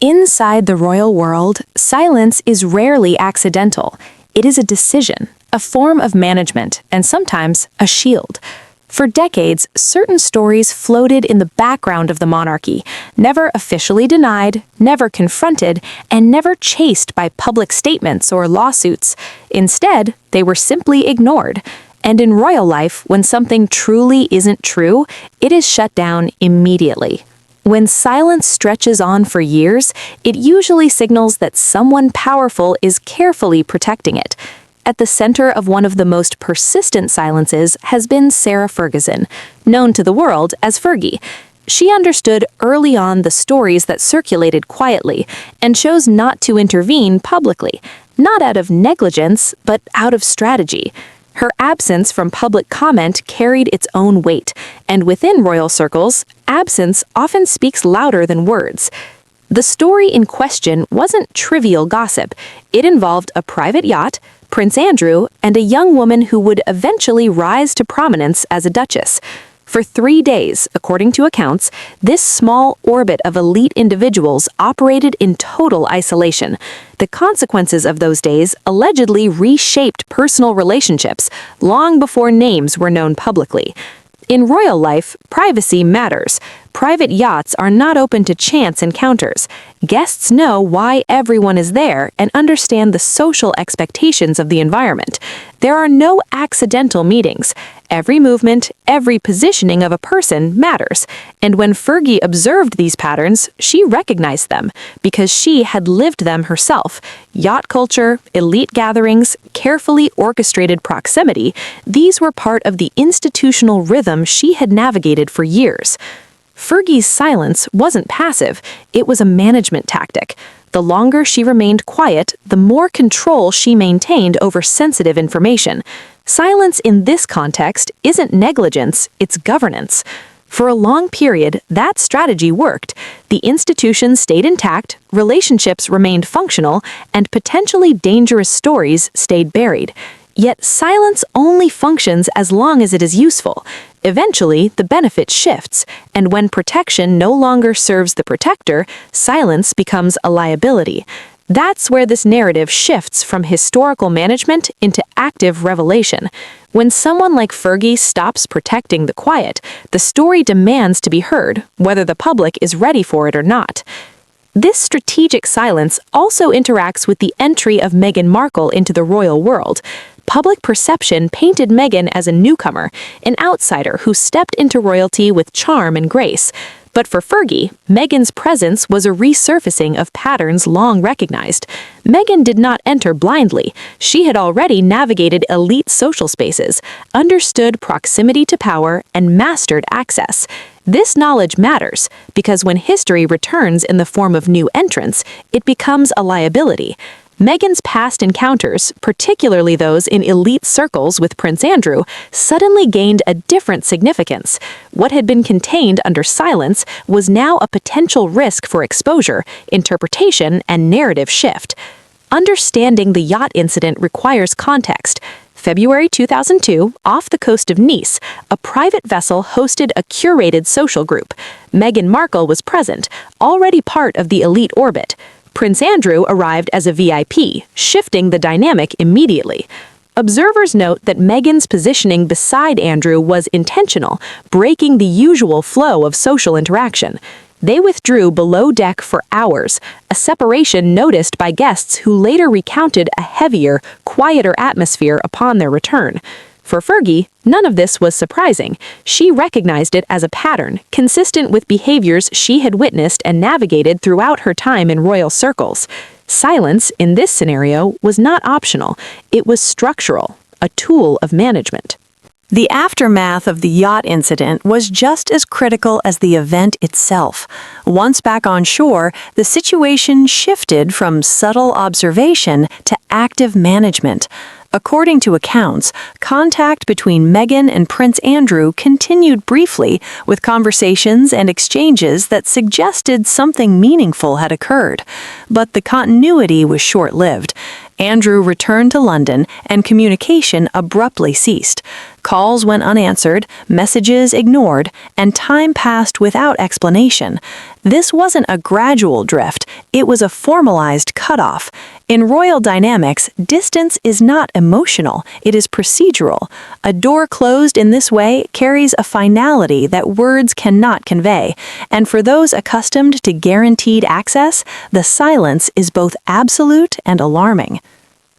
Inside the royal world, silence is rarely accidental. It is a decision, a form of management, and sometimes a shield. For decades, certain stories floated in the background of the monarchy, never officially denied, never confronted, and never chased by public statements or lawsuits. Instead, they were simply ignored. And in royal life, when something truly isn't true, it is shut down immediately. When silence stretches on for years, it usually signals that someone powerful is carefully protecting it. At the center of one of the most persistent silences has been Sarah Ferguson, known to the world as Fergie. She understood early on the stories that circulated quietly and chose not to intervene publicly, not out of negligence, but out of strategy. Her absence from public comment carried its own weight, and within royal circles, absence often speaks louder than words. The story in question wasn't trivial gossip. It involved a private yacht, Prince Andrew, and a young woman who would eventually rise to prominence as a duchess. For 3 days, according to accounts, this small orbit of elite individuals operated in total isolation. The consequences of those days allegedly reshaped personal relationships long before names were known publicly. In royal life, privacy matters. Private yachts are not open to chance encounters. Guests know why everyone is there and understand the social expectations of the environment. There are no accidental meetings. Every movement, every positioning of a person matters. And when Fergie observed these patterns, she recognized them because she had lived them herself. Yacht culture, elite gatherings, carefully orchestrated proximity, these were part of the institutional rhythm she had navigated for years. Fergie's silence wasn't passive, it was a management tactic. The longer she remained quiet, the more control she maintained over sensitive information. Silence in this context isn't negligence, it's governance. For a long period, that strategy worked. The institution stayed intact, relationships remained functional, and potentially dangerous stories stayed buried. Yet silence only functions as long as it is useful. Eventually, the benefit shifts, and when protection no longer serves the protector, silence becomes a liability. That's where this narrative shifts from historical management into active revelation. When someone like Fergie stops protecting the quiet, the story demands to be heard, whether the public is ready for it or not. This strategic silence also interacts with the entry of Meghan Markle into the royal world. Public perception painted Meghan as a newcomer, an outsider who stepped into royalty with charm and grace. But for Fergie, Meghan's presence was a resurfacing of patterns long recognized. Meghan did not enter blindly. She had already navigated elite social spaces, understood proximity to power, and mastered access. This knowledge matters because when history returns in the form of new entrants, it becomes a liability. Meghan's past encounters, particularly those in elite circles with Prince Andrew, suddenly gained a different significance. What had been contained under silence was now a potential risk for exposure, interpretation, and narrative shift. Understanding the yacht incident requires context. February 2002, off the coast of Nice, a private vessel hosted a curated social group. Meghan Markle was present, already part of the elite orbit. Prince Andrew arrived as a VIP, shifting the dynamic immediately. Observers note that Meghan's positioning beside Andrew was intentional, breaking the usual flow of social interaction. They withdrew below deck for hours, a separation noticed by guests who later recounted a heavier, quieter atmosphere upon their return. For Fergie, none of this was surprising. She recognized it as a pattern, consistent with behaviors she had witnessed and navigated throughout her time in royal circles. Silence, in this scenario, was not optional. It was structural, a tool of management. The aftermath of the yacht incident was just as critical as the event itself. Once back on shore, the situation shifted from subtle observation to active management. According to accounts, contact between Meghan and Prince Andrew continued briefly, with conversations and exchanges that suggested something meaningful had occurred. But the continuity was short-lived. Andrew returned to London, and communication abruptly ceased. Calls went unanswered, messages ignored, and time passed without explanation. This wasn't a gradual drift, It was a formalized cutoff. In royal dynamics, distance is not emotional, it is procedural. A door closed in this way carries a finality that words cannot convey, and for those accustomed to guaranteed access, the silence is both absolute and alarming.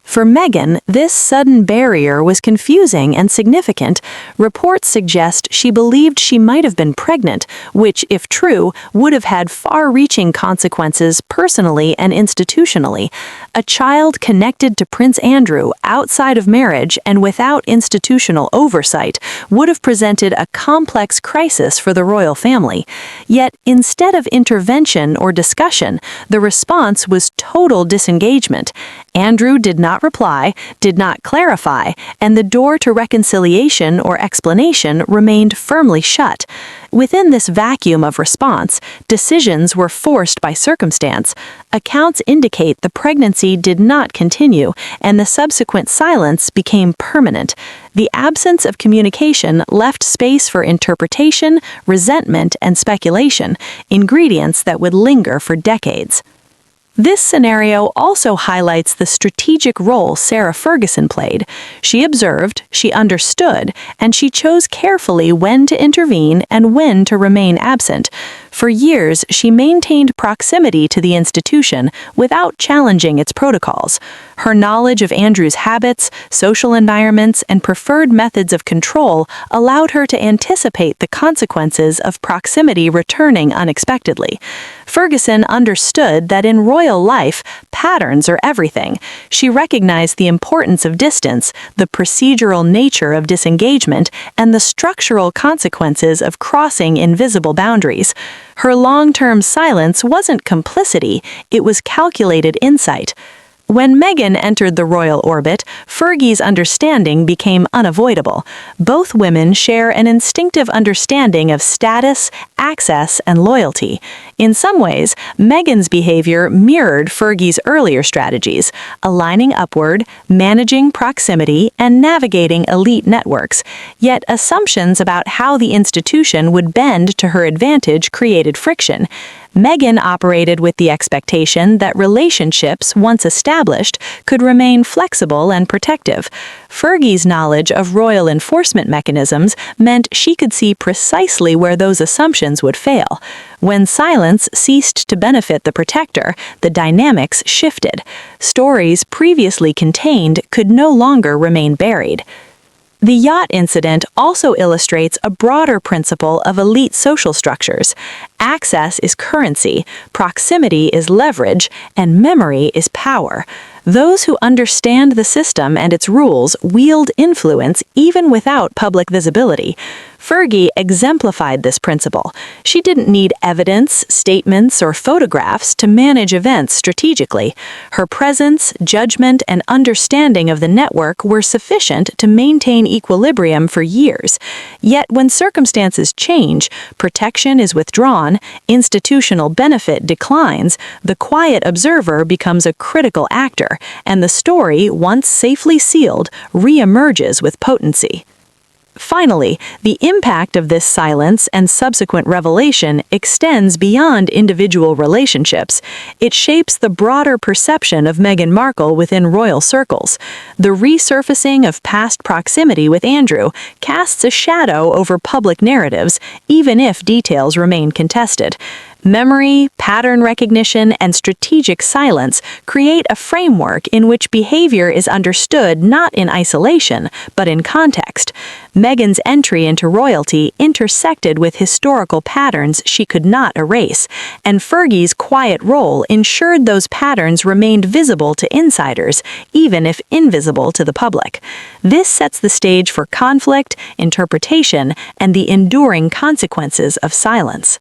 For Meghan, this sudden barrier was confusing and significant. Reports suggest she believed she might have been pregnant, which, if true, would have had far-reaching consequences personally and institutionally. A child connected to Prince Andrew outside of marriage and without institutional oversight would have presented a complex crisis for the royal family. Yet, instead of intervention or discussion, the response was total disengagement. Andrew did not reply, did not clarify, and the door to reconciliation or explanation remained firmly shut. Within this vacuum of response, decisions were forced by circumstance. Accounts indicate the pregnancy did not continue, and the subsequent silence became permanent. The absence of communication left space for interpretation, resentment, and speculation, ingredients that would linger for decades. This scenario also highlights the strategic role Sarah Ferguson played. She observed, she understood, and she chose carefully when to intervene and when to remain absent. For years, she maintained proximity to the institution without challenging its protocols. Her knowledge of Andrew's habits, social environments, and preferred methods of control allowed her to anticipate the consequences of proximity returning unexpectedly. Ferguson understood that in royal life, patterns are everything. She recognized the importance of distance, the procedural nature of disengagement, and the structural consequences of crossing invisible boundaries. Her long-term silence wasn't complicity, it was calculated insight. When Meghan entered the royal orbit, Fergie's understanding became unavoidable. Both women share an instinctive understanding of status, access, and loyalty. In some ways, Meghan's behavior mirrored Fergie's earlier strategies, aligning upward, managing proximity, and navigating elite networks. Yet assumptions about how the institution would bend to her advantage created friction. Meghan operated with the expectation that relationships, once established, could remain flexible and protective. Fergie's knowledge of royal enforcement mechanisms meant she could see precisely where those assumptions would fail. When silence ceased to benefit the protector, the dynamics shifted. Stories previously contained could no longer remain buried. The yacht incident also illustrates a broader principle of elite social structures. Access is currency, proximity is leverage, and memory is power. Those who understand the system and its rules wield influence even without public visibility. Fergie exemplified this principle. She didn't need evidence, statements, or photographs to manage events strategically. Her presence, judgment, and understanding of the network were sufficient to maintain equilibrium for years. Yet when circumstances change, protection is withdrawn, institutional benefit declines, the quiet observer becomes a critical actor, and the story, once safely sealed, re-emerges with potency. Finally, the impact of this silence and subsequent revelation extends beyond individual relationships. It shapes the broader perception of Meghan Markle within royal circles. The resurfacing of past proximity with Andrew casts a shadow over public narratives, even if details remain contested. Memory, pattern recognition, and strategic silence create a framework in which behavior is understood not in isolation, but in context. Meghan's entry into royalty intersected with historical patterns she could not erase, and Fergie's quiet role ensured those patterns remained visible to insiders, even if invisible to the public. This sets the stage for conflict, interpretation, and the enduring consequences of silence.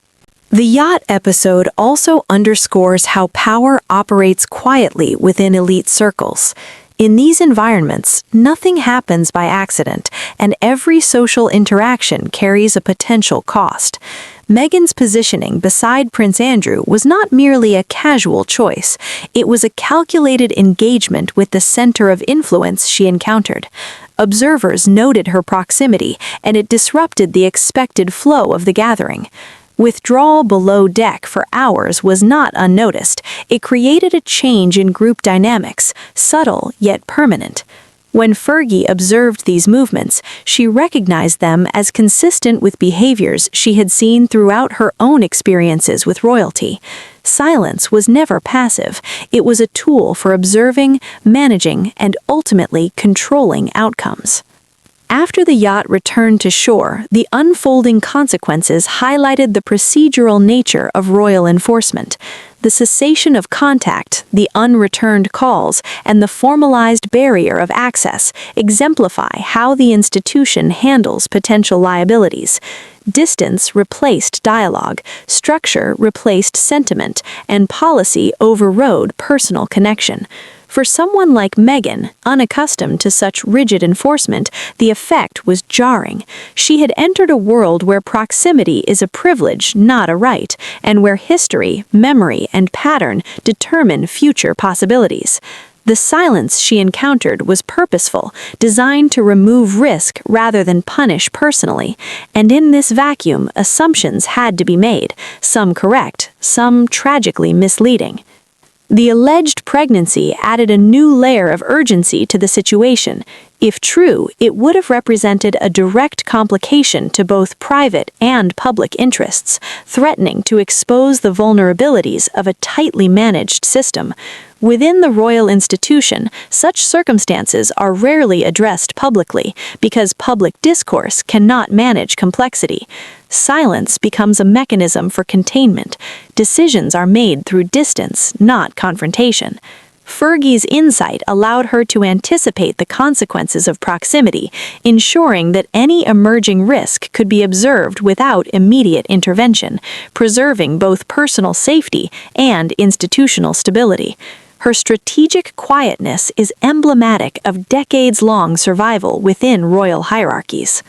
The yacht episode also underscores how power operates quietly within elite circles. In these environments, nothing happens by accident, and every social interaction carries a potential cost. Meghan's positioning beside Prince Andrew was not merely a casual choice, it was a calculated engagement with the center of influence she encountered. Observers noted her proximity, and it disrupted the expected flow of the gathering. Withdrawal below deck for hours was not unnoticed. It created a change in group dynamics, subtle yet permanent. When Fergie observed these movements, she recognized them as consistent with behaviors she had seen throughout her own experiences with royalty. Silence was never passive. It was a tool for observing, managing, and ultimately controlling outcomes. After the yacht returned to shore, the unfolding consequences highlighted the procedural nature of royal enforcement. The cessation of contact, the unreturned calls, and the formalized barrier of access exemplify how the institution handles potential liabilities. Distance replaced dialogue, structure replaced sentiment, and policy overrode personal connection. For someone like Meghan, unaccustomed to such rigid enforcement, the effect was jarring. She had entered a world where proximity is a privilege, not a right, and where history, memory, and pattern determine future possibilities. The silence she encountered was purposeful, designed to remove risk rather than punish personally. And in this vacuum, assumptions had to be made, some correct, some tragically misleading. The alleged pregnancy added a new layer of urgency to the situation. If true, it would have represented a direct complication to both private and public interests, threatening to expose the vulnerabilities of a tightly managed system. Within the royal institution, such circumstances are rarely addressed publicly because public discourse cannot manage complexity. Silence becomes a mechanism for containment. Decisions are made through distance, not confrontation. Fergie's insight allowed her to anticipate the consequences of proximity, ensuring that any emerging risk could be observed without immediate intervention, preserving both personal safety and institutional stability. Her strategic quietness is emblematic of decades-long survival within royal hierarchies.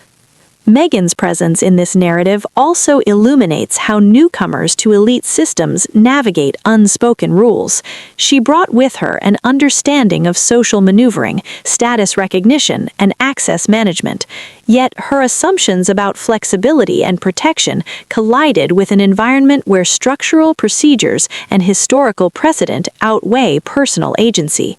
Meghan's presence in this narrative also illuminates how newcomers to elite systems navigate unspoken rules. She brought with her an understanding of social maneuvering, status recognition, and access management. Yet her assumptions about flexibility and protection collided with an environment where structural procedures and historical precedent outweigh personal agency.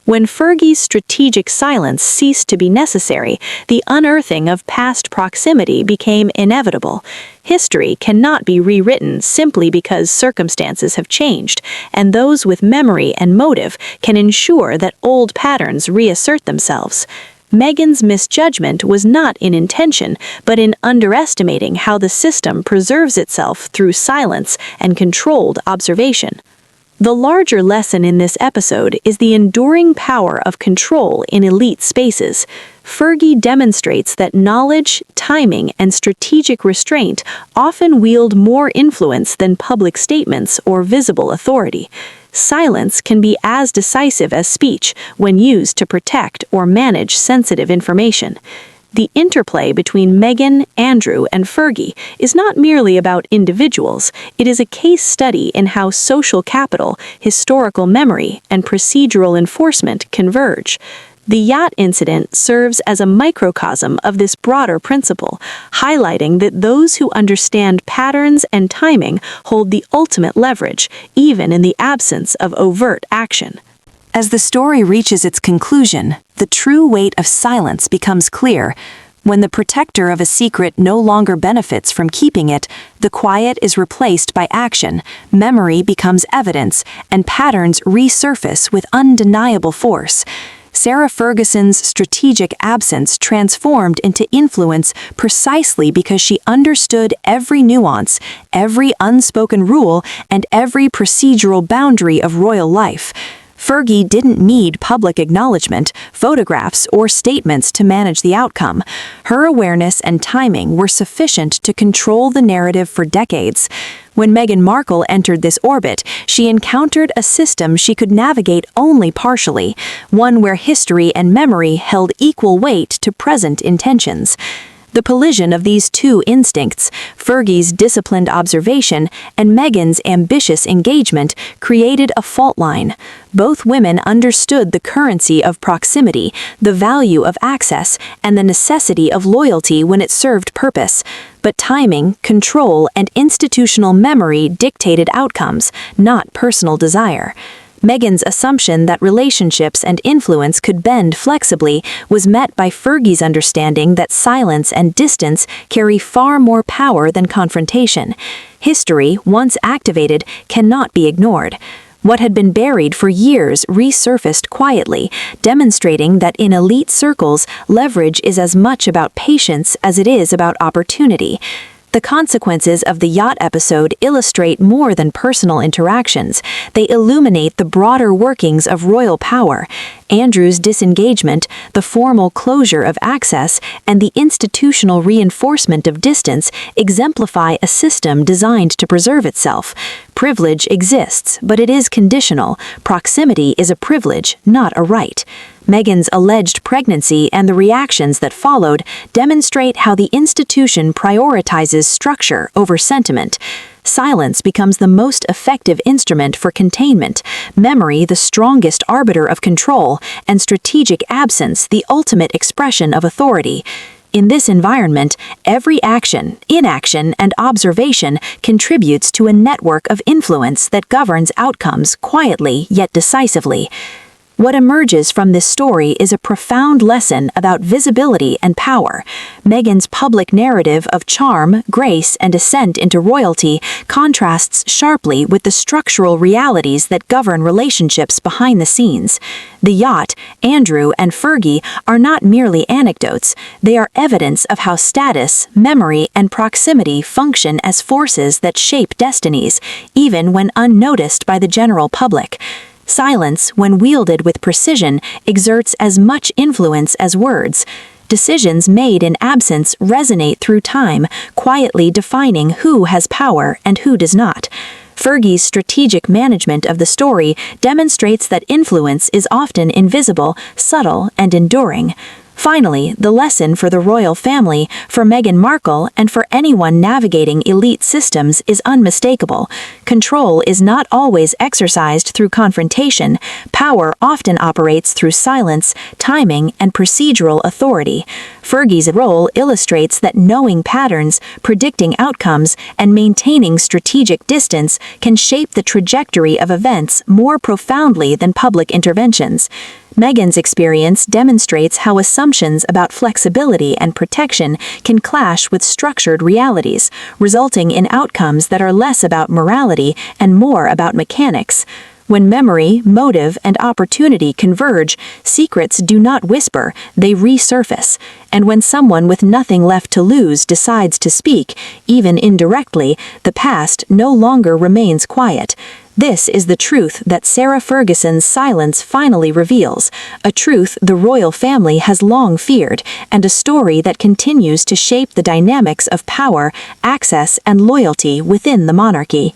When Fergie's strategic silence ceased to be necessary, the unearthing of past proximity became inevitable. History cannot be rewritten simply because circumstances have changed, and those with memory and motive can ensure that old patterns reassert themselves. Meghan's misjudgment was not in intention, but in underestimating how the system preserves itself through silence and controlled observation. The larger lesson in this episode is the enduring power of control in elite spaces. Fergie demonstrates that knowledge, timing, and strategic restraint often wield more influence than public statements or visible authority. Silence can be as decisive as speech when used to protect or manage sensitive information. The interplay between Meghan, Andrew, and Fergie is not merely about individuals, it is a case study in how social capital, historical memory, and procedural enforcement converge. The yacht incident serves as a microcosm of this broader principle, highlighting that those who understand patterns and timing hold the ultimate leverage, even in the absence of overt action. As the story reaches its conclusion, the true weight of silence becomes clear. When the protector of a secret no longer benefits from keeping it, the quiet is replaced by action, memory becomes evidence, and patterns resurface with undeniable force. Sarah Ferguson's strategic absence transformed into influence precisely because she understood every nuance, every unspoken rule, and every procedural boundary of royal life. Fergie didn't need public acknowledgement, photographs, or statements to manage the outcome. Her awareness and timing were sufficient to control the narrative for decades. When Meghan Markle entered this orbit, she encountered a system she could navigate only partially, one where history and memory held equal weight to present intentions. The collision of these two instincts, Fergie's disciplined observation and Meghan's ambitious engagement, created a fault line. Both women understood the currency of proximity, the value of access, and the necessity of loyalty when it served purpose. But timing, control, and institutional memory dictated outcomes, not personal desire. Meghan's assumption that relationships and influence could bend flexibly was met by Fergie's understanding that silence and distance carry far more power than confrontation. History, once activated, cannot be ignored. What had been buried for years resurfaced quietly, demonstrating that in elite circles, leverage is as much about patience as it is about opportunity. The consequences of the yacht episode illustrate more than personal interactions. They illuminate the broader workings of royal power. Andrew's disengagement, the formal closure of access, and the institutional reinforcement of distance exemplify a system designed to preserve itself. Privilege exists, but it is conditional. Proximity is a privilege, not a right. Meghan's alleged pregnancy and the reactions that followed demonstrate how the institution prioritizes structure over sentiment. Silence becomes the most effective instrument for containment, memory the strongest arbiter of control, and strategic absence the ultimate expression of authority. In this environment, every action, inaction, and observation contributes to a network of influence that governs outcomes quietly yet decisively. What emerges from this story is a profound lesson about visibility and power. Meghan's public narrative of charm, grace, and ascent into royalty contrasts sharply with the structural realities that govern relationships behind the scenes. The yacht, Andrew, and Fergie are not merely anecdotes. They are evidence of how status, memory, and proximity function as forces that shape destinies, even when unnoticed by the general public. Silence, when wielded with precision, exerts as much influence as words. Decisions made in absence resonate through time, quietly defining who has power and who does not. Fergie's strategic management of the story demonstrates that influence is often invisible, subtle, and enduring. Finally, the lesson for the royal family, for Meghan Markle, and for anyone navigating elite systems is unmistakable. Control is not always exercised through confrontation. Power often operates through silence, timing, and procedural authority. Fergie's role illustrates that knowing patterns, predicting outcomes, and maintaining strategic distance can shape the trajectory of events more profoundly than public interventions. Meghan's experience demonstrates how assumptions about flexibility and protection can clash with structured realities, resulting in outcomes that are less about morality and more about mechanics. When memory, motive, and opportunity converge, secrets do not whisper, they resurface. And when someone with nothing left to lose decides to speak, even indirectly, the past no longer remains quiet. This is the truth that Sarah Ferguson's silence finally reveals, a truth the royal family has long feared, and a story that continues to shape the dynamics of power, access, and loyalty within the monarchy.